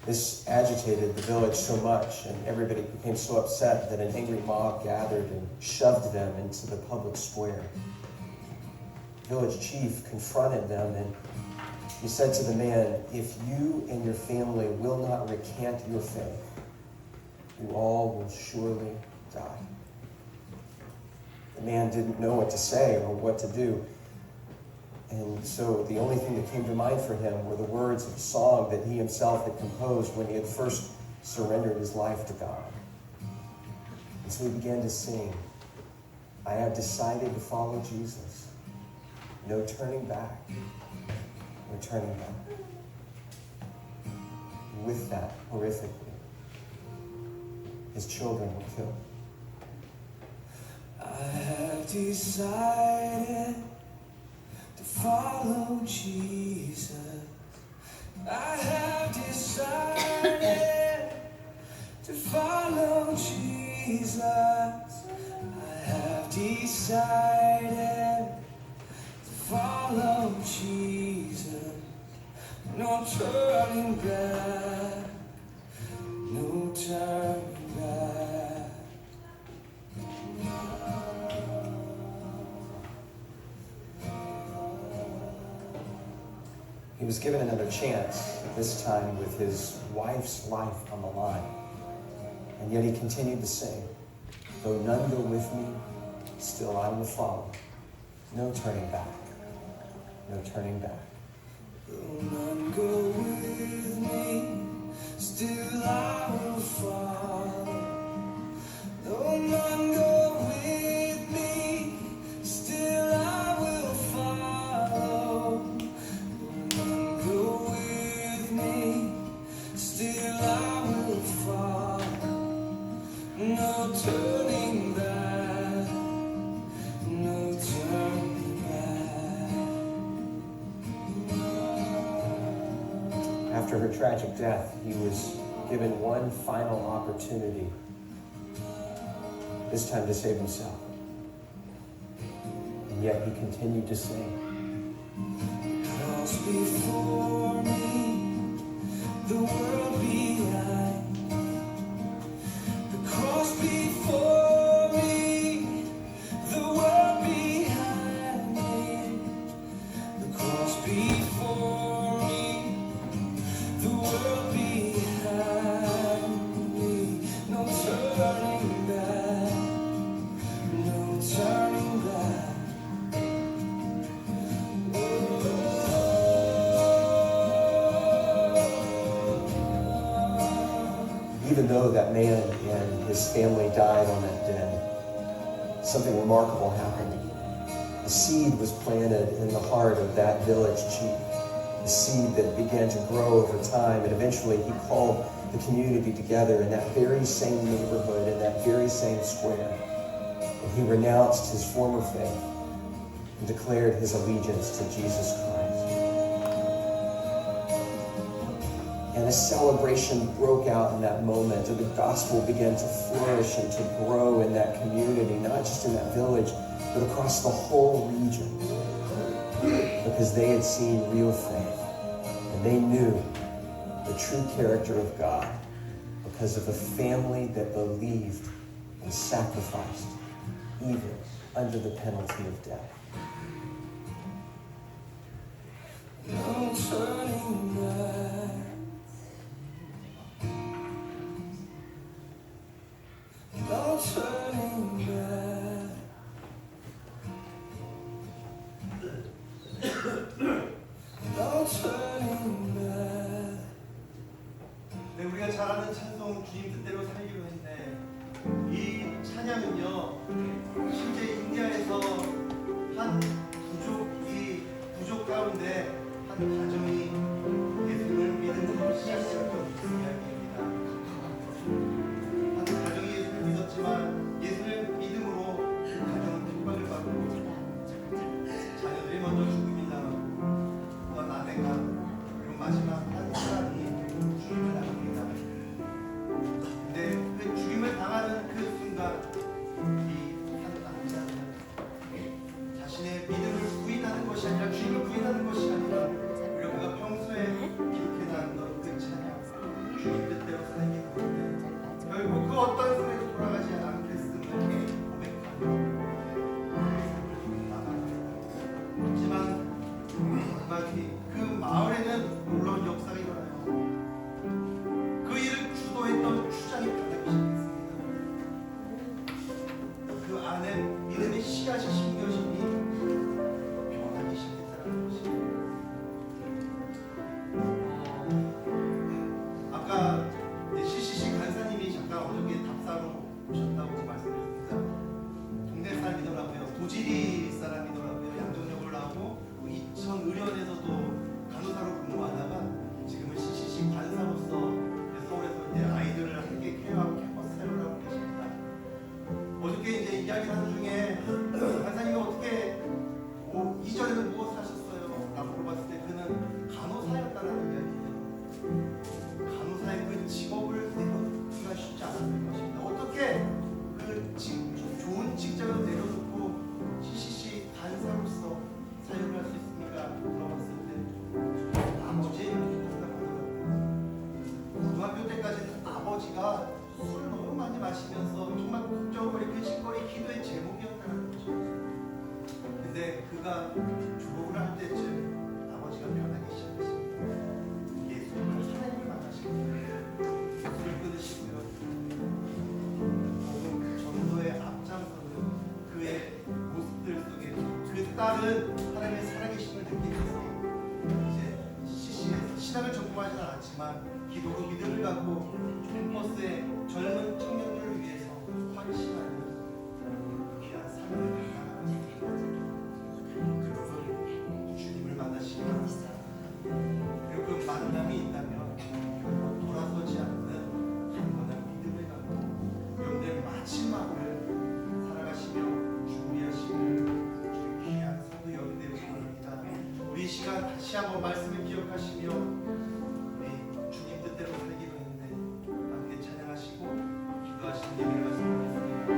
This agitated the village so much, and everybody became so upset that an angry mob gathered and shoved them into the public square. The village chief confronted them, and he said to the man, "If you and your family will not recant your faith, you all will surely die." The man didn't know what to say or what to do. And so the only thing that came to mind for him were the words of a song that he himself had composed when he had first surrendered his life to God. And so he began to sing, "I have decided to follow Jesus. No turning back. No turning back." And with that, horrifically, his children were killed. I have decided to follow Jesus. I have decided to follow Jesus. I have decided to follow Jesus. No turning back. No turning back. He was given another chance, this time with his wife's life on the line. And yet he continued to sing, "Though none go with me, still I will follow. No turning back, no turning back." Though none go with me, still I will follow. Though none go with me, still I will follow. Though none go with me, still I will follow. No turning back, no turning back. After her tragic death, he was given one final opportunity, this time to save himself. And yet he continued to sing. "Cross before me, the world behind. The cross before me, the world behind me. The cross before me, the world behind me. No turning back, no turning back." Even though that man and his family died on that day, something remarkable happened. A seed was planted in the heart of that village chief. A seed that began to grow over time, and eventually he called the community together in that very same neighborhood, in that very same square. And he renounced his former faith and declared his allegiance to Jesus Christ. And a celebration broke out in that moment, and the gospel began to flourish and to grow in that community, not just in that village, but across the whole region, because they had seen real faith, and They knew the true character of God because of a family that believed and sacrificed even under the penalty of death. No turning back. No turning back. No turning back. 네, 우리가 잘 아는 찬송 주님 뜻대로 살기로 했네. 이 찬양은요, 실제 인디아에서 한 부족 가운데 한 가정이 예수를 믿음으로 시작했던 이야기입니다. 한 가정이 예수를 믿었지만 예수를 믿음으로 그 가정은 핍박을 받고 자녀들이 먼저 죽음이 당하고 또한 아내가 그리고 마지막 한 사람이 죽임을 당합니다. 근데 그 죽임을 당하는 그 순간 이 한 남자는 자신의 믿음을 부인하는 것이 아니라 주님을 부인하는 것이 아니라 오히려 그가 평소에 기록해 놨던 그 찬양 주님 뜻대로 살기 때문에 결국 그 어떤 삶에도 돌아가지 않겠음을 고백하고 하지만 그 마을에는 놀라운 역사가 일어나요. 그 일을 주도했던 추장이 변하기 시작했습니다. 그 안에 믿음의 씨앗이 심은 것이니 변하기 시작했다는 것입니다. 아까 CCC 간사님이 잠깐 어저께 답사로 오셨다고 말씀드렸습니다. 동네 사람이더라고요. 도지리 사람이더라고요. 양정역을 나오고 2000의련에서도 간호사로 근무하다가 지금은 CCC 관사로서 서울에서 이제 아이들을 함께 케어하고 캠퍼스 사역을 하고 계십니다. 어저께 이제 이야기를 하는 중에 간사님이 어떻게 이전에는 무엇을 하셨어요? 라고 물어봤을 때 그는 간호사였다는 이야기예요. 간호사의 그 직업을 내려놓기가 쉽지 않았을 것입니다. 어떻게 그 좋은 직장을 내려놓고 CCC 간사로서 사역을 할 수 있습니까? 물어봤을 때 아버지의 연주가 하더라고요. 고등학교 때까지는 아버지가 술을 너무 많이 마시면서 정말 걱정거리, 근심거리, 기도의 제목이었다는 거죠. 근데 그가 졸업을 할 때쯤 아버지가 변하기 시작했습니다. 예수님을 하나님을 만나시고 술을 끊으시고요. 복음 전도의 앞장서는 그의 모습들 속에 그 딸은 하나님의 살아계심을 느끼면서 이제 CC에서 신학을 전공하지는 않았지만 기도로 믿음을 갖고 캠퍼스의 젊은 청년들을 위해서 헌신하는 귀한 삶을 그리고 주님을 만나시면 그리고 그 만남이 있다면 결국 돌아서지 않는 강건한 믿음을 갖고 여러분들의 마지막을 살아가시며 준비하시는 주의 귀한 성도 여러분 되시기 바랍니다. 우리 이 시간 다시 한번 말씀을 기억하시며 우리 주님 뜻대로 살기로 했는데 함께 찬양하시고 기도하시는 예배를 말씀드리겠습니다.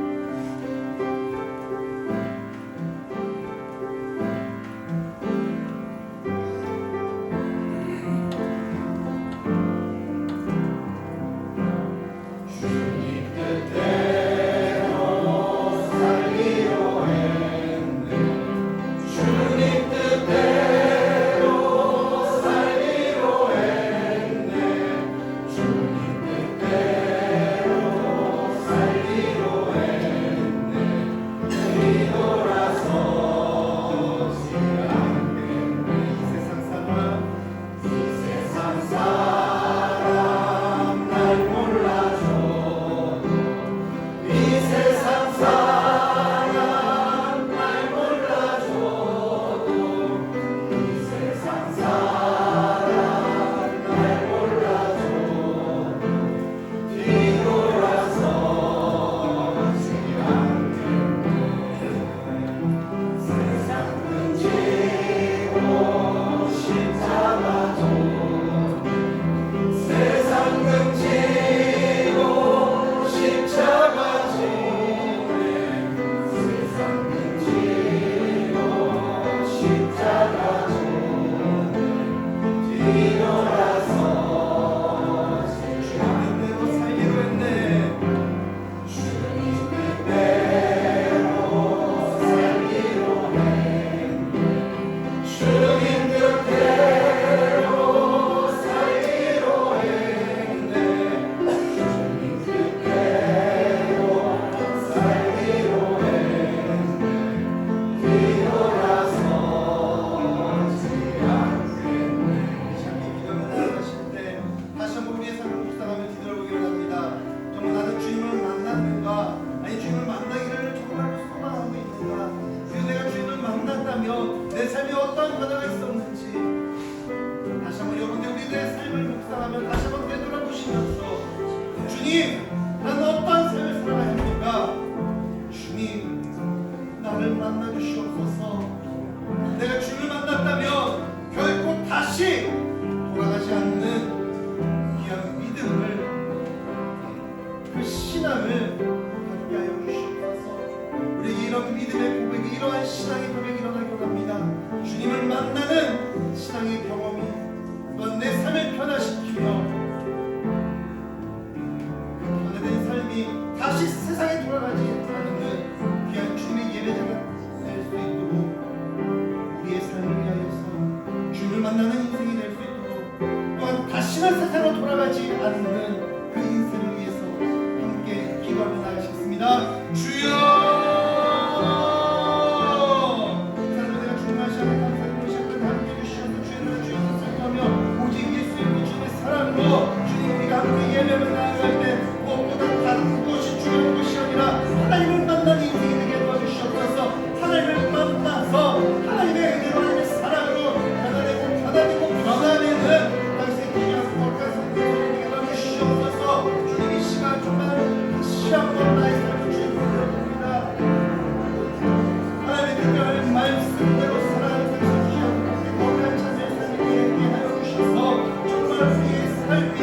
물으시면서 주님, 난 어떠한 삶을 살아야 합니까? 주님, 나를 만나 주시옵소서. 내가 주님을 만났다면 결코 다시 돌아가지 않는 귀한 믿음을, 그 신앙을 갖게 하여 주시옵소서. 우리 이런 믿음의 고백이, 이러한 신앙의 고백이 일어나기 원합니다. 주님을 만나는 신앙의 경험이 또한 내 삶을 변화시키며 그 변화된 삶이 다시 세상에 돌아가지 않는 귀한 주님의 예배자가 될 수 있도록, 우리의 삶을 위하여서 주님을 만나는 인생이 될 수 있도록, 또한 다시는 세상으로 돌아가지 않는 그 인생을 위해서 함께 기도하며 나가시겠습니다. 주여! 예배를 나아갈 때 무엇보다 다른 것이 중요한 것이 아니라 하나님을 만나는 인생이 되게 도와주시옵소서. 하나님을 만나서 하나님의 은혜로, 하나님의 사랑으로 변화되는 당신의 귀한 거룩한 성도들이 되게 도와주시옵소서. 주님, 이 시간 정말 다시 한번 나의 삶을 주님으로 봅니다. 하나님의 특별한 말씀대로 살아가는 당신의 거룩한 자세의 삶이 되게 하여 주셔서 정말 우리의 삶이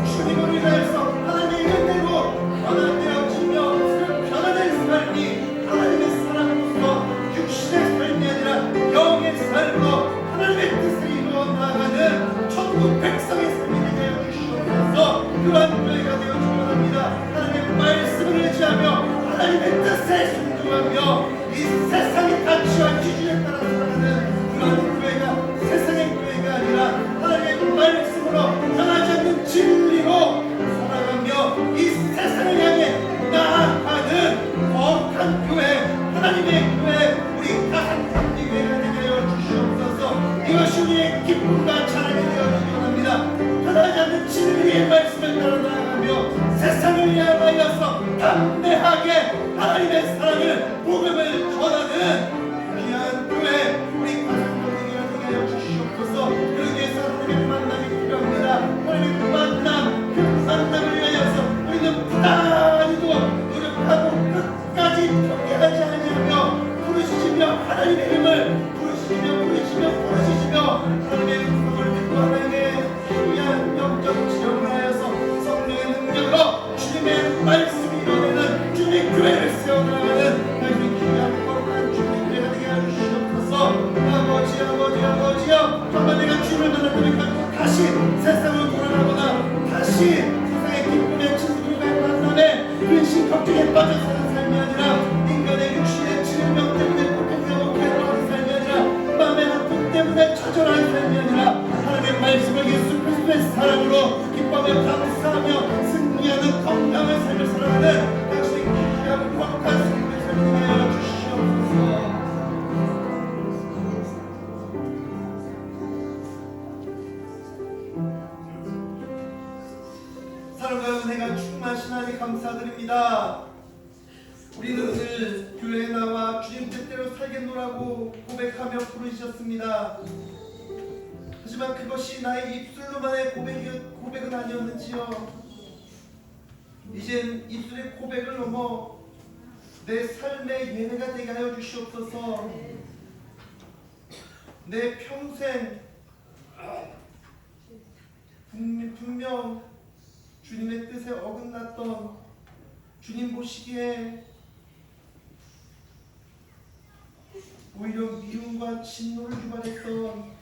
주님을 위하여서 하나님의 은혜로 변화되어지며, 그 변화된 삶이 하나님의 사랑으로서 육신의 삶이 아니라 영의 삶으로 하나님의 뜻을 이루어 나아가는 천국 백성의 삶이 되게 하여 주시옵소서. 그러한 교회가 되어주기 원합니다. 하나님의 말씀을 의지하며 하나님의 뜻에 순종하며 이 세상의 가치와 기준에 따라 살아가는 그러한 교회가 세상의 교회가 아니라 하나님의 말씀으로 변하지 않는 진리로 살아가며 이 세상을 향해 나아가는 거룩한 교회, 하나님의 교회, 우리 가상상리 교회가 되게 하여 주시옵소서. 이것이 우리의 기쁨과 자랑이 되어주기 원합니다. 변하지 않는 진리의 말씀을 따라 나아가며 세상을 향하여서 담대하게 하나님의 사랑을, 복음을 전하는 귀한 교회, 우리 가상상리 교회가 되게 하여 주시옵소서. 그러기 위해서 하나님의 만남이 필요합니다. 하나님의 그 만남을 위하여서 우리는 부단히도 노력하고 끝까지 경계하지 아니하며 부르시며 하나님의 이름을 부르시며 하나님의 음성을 듣고 하나님의 귀한 영적 지령을 하여서 성령의 능력으로 주님의 말씀이 이루어내는 주님의 교회를 세워나가는 하나님의 귀한 거룩한 주님의 교회가 되게 해주시옵소서. 아버지여, 정말 내가 주님을 만났다면 다시 세상으로 돌아가거나 다시 세상의 기쁨의 친구들과의 만남에 근심 걱정에 빠져 사는 삶이 아니라 인간의 육신의 질병 때문에 고통하고 괴로워하는 삶이 아니라 마음의 아픔 때문에 처절한 삶이 아니라 하나님의 말씀을 예수 그리스도의 사랑으로 기뻐하며 감사하며 승리하는 건강한 삶을 살아가는 당신의 귀한 거룩한 삶을 살게 주시옵소서. 사랑과 은혜가 충만하신 하나님 감사드립니다. 우리는 늘 교회에 나와 주님 뜻대로 살겠노라고 고백하며 부르셨습니다. 하지만 그것이 나의 입술로만의 고백은 아니었는지요. 이젠 입술의 고백을 넘어 내 삶의 예배가 되게 하여 주시옵소서. 내 평생 분명 주님의 뜻에 어긋났던, 주님 보시기에 오히려 미움과 진노를 유발했던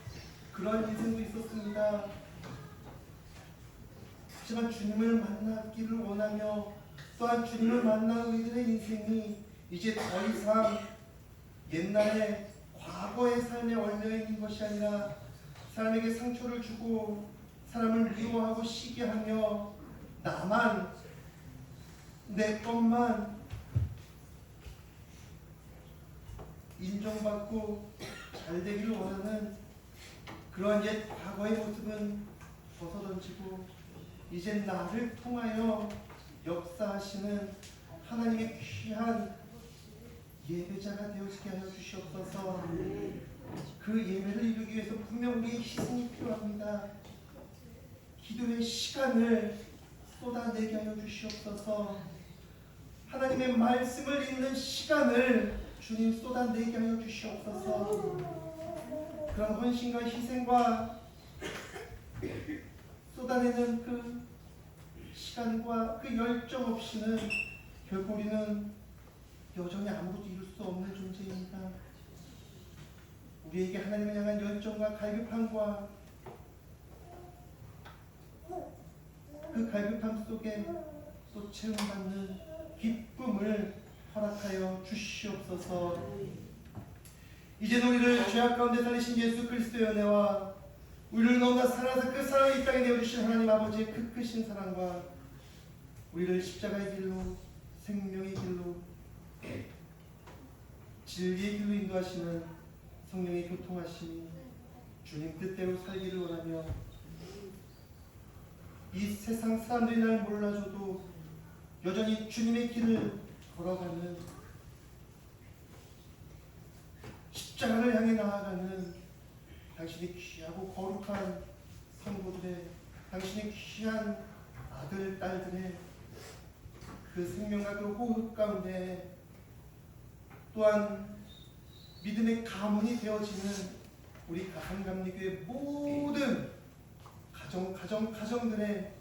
그러한 인생도 있었습니다. 하지만 주님을 만나기를 원하며 또한 주님을 만난 우리들의 인생이 이제 더 이상 옛날의 과거의 삶에 얽혀있는 것이 아니라 사람에게 상처를 주고 사람을 미워하고 시기하며 나만, 내 것만 인정받고 잘 되기를 원하는 그러한 옛 과거의 모습은 벗어던지고 이젠 나를 통하여 역사하시는 하나님의 귀한 예배자가 되어지게 하여 주시옵소서. 그 예배를 이루기 위해서 분명 우리의 희생이 필요합니다. 기도의 시간을 쏟아내게 하여 주시옵소서. 하나님의 말씀을 읽는 시간을 주님 쏟아내게 하여 주시옵소서. 그런 헌신과 희생과 쏟아내는 그 시간과 그 열정 없이는 결국 우리는 여전히 아무것도 이룰 수 없는 존재입니다. 우리에게 하나님을 향한 열정과 갈급함과 그 갈급함 속에 또 채움받는 기쁨을 허락하여 주시옵소서. 이제 우리를 죄악 가운데 살리신 예수 그리스도의 은혜와 우리를 너무나 사랑하사 그 사랑을 이 땅에 내어주신 하나님 아버지의 그 크신 사랑과 우리를 십자가의 길로 생명의 길로 진리의 길로 인도하시는 성령의 교통하심이 주님 뜻대로 살기를 원하며 이 세상 사람들이 날 몰라줘도 여전히 주님의 길을 걸어가는 십자가를 향해 나아가는 당신의 귀하고 거룩한 성도들의 당신의 귀한 아들, 딸들의 그 생명과 그 호흡 가운데 또한 믿음의 가문이 되어지는 우리 가상감리교의 모든 가정들의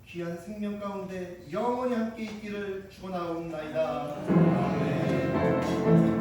귀한 생명 가운데 영원히 함께 있기를 축원하옵나이다. 아멘.